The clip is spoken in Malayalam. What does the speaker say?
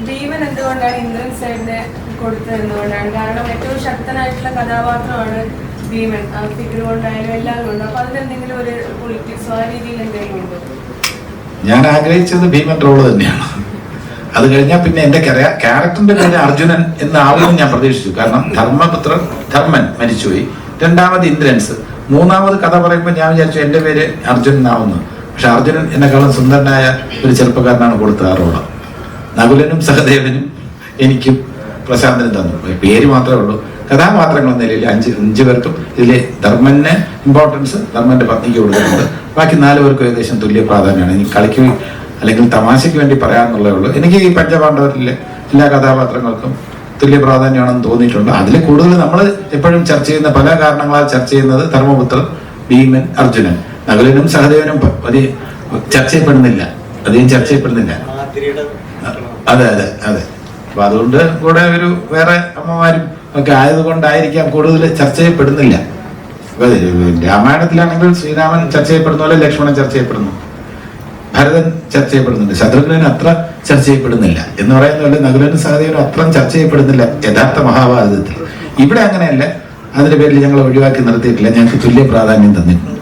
ഭീമൻ എന്തുകൊണ്ടാണ് ഇന്ദ്രൻ സൈഡിനെ കൊടുത്തത് എന്തുകൊണ്ടാണ്? കാരണം ഏറ്റവും ശക്തനായിട്ടുള്ള കഥാപാത്രമാണ് ഭീമൻ. ആ ഫിഗർ കൊണ്ടായാലും എല്ലാം കൊണ്ടും. അപ്പൊ അതിലെന്തെങ്കിലും ഒരു പൊളിറ്റിക്സോ ആ രീതിയിൽ എന്തെങ്കിലും ഉണ്ടോ? ഞാൻ ആഗ്രഹിച്ചത് ഭീമൻ റോള് തന്നെയാണ്. അത് കഴിഞ്ഞാൽ പിന്നെ എന്റെ ക്യാരക്ടറിന്റെ പേര് അർജുനൻ എന്നാവുമെന്ന് ഞാൻ പ്രതീക്ഷിച്ചു. കാരണം ധർമ്മപുത്രൻ ധർമ്മൻ മരിച്ചുപോയി, രണ്ടാമത് ഇന്ദ്രൻസ്, മൂന്നാമത് കഥ പറയുമ്പോൾ ഞാൻ വിചാരിച്ചു എന്റെ പേര് അർജുനൻ ആവുന്നു. പക്ഷെ അർജുനൻ എന്നെക്കാളും സുന്ദരനായ ഒരു ചെറുപ്പക്കാരനാണ് കൊടുത്തത് ആ റോള്. നകുലനും സഹദേവനും എനിക്കും പ്രശാന്തനും തന്നു. പേര് മാത്രമേ ഉള്ളൂ. കഥാപാത്രങ്ങൾ എന്ന നിലയിൽ അഞ്ച് പേർക്കും ഇതിലെ ധർമ്മന് ഇമ്പോർട്ടൻസ് ധർമ്മന്റെ പത്നിക്ക് കൊടുക്കുന്നുണ്ട്. ബാക്കി 4 പേർക്കും ഏകദേശം തുല്യ പ്രാധാന്യമാണ്. ഇനി കളിക്ക് അല്ലെങ്കിൽ തമാശയ്ക്ക് വേണ്ടി പറയാമെന്നുള്ളതേ ഉള്ളൂ. എനിക്ക് ഈ പഞ്ചപാണ്ഡവരിലെ എല്ലാ കഥാപാത്രങ്ങൾക്കും തുല്യ പ്രാധാന്യമാണെന്ന് തോന്നിയിട്ടുണ്ട്. അതിൽ കൂടുതൽ നമ്മൾ എപ്പോഴും ചർച്ച ചെയ്യുന്ന പല കാരണങ്ങളാൽ ചർച്ച ചെയ്യുന്നത് ധർമ്മപുത്രൻ, ഭീമൻ, അർജുനൻ. നകുലനും സഹദേവനും ചർച്ച ചെയ്യപ്പെടുന്നില്ല, അധികം ചർച്ച ചെയ്യപ്പെടുന്നില്ല. അതെ അതെ അതെ. അപ്പൊ അതുകൊണ്ട് കൂടെ ഒരു വേറെ അമ്മമാരും ഒക്കെ ആയതുകൊണ്ടായിരിക്കാം കൂടുതൽ ചർച്ച ചെയ്യപ്പെടുന്നില്ല. രാമായണത്തിലാണെങ്കിൽ ശ്രീരാമൻ ചർച്ച ചെയ്യപ്പെടുന്ന പോലെ ലക്ഷ്മണൻ ചർച്ച ചെയ്യപ്പെടുന്നു, ഭരതൻ ചർച്ച ചെയ്യപ്പെടുന്നുണ്ട്. ശത്രുഘ്നൻ അത്ര ചർച്ച ചെയ്യപ്പെടുന്നില്ല എന്ന് പറയുന്ന പോലെ നകുലനും സഹദേവനും അത്ര ചർച്ച ചെയ്യപ്പെടുന്നില്ല യഥാർത്ഥ മഹാഭാരതത്തിൽ. ഇവിടെ അങ്ങനെയല്ല. അതിന്റെ പേരിൽ ഞങ്ങൾ ഒഴിവാക്കി നിർത്തിയിട്ടില്ല. ഞങ്ങൾക്ക് തുല്യ പ്രാധാന്യം തന്നിട്ടുണ്ട്.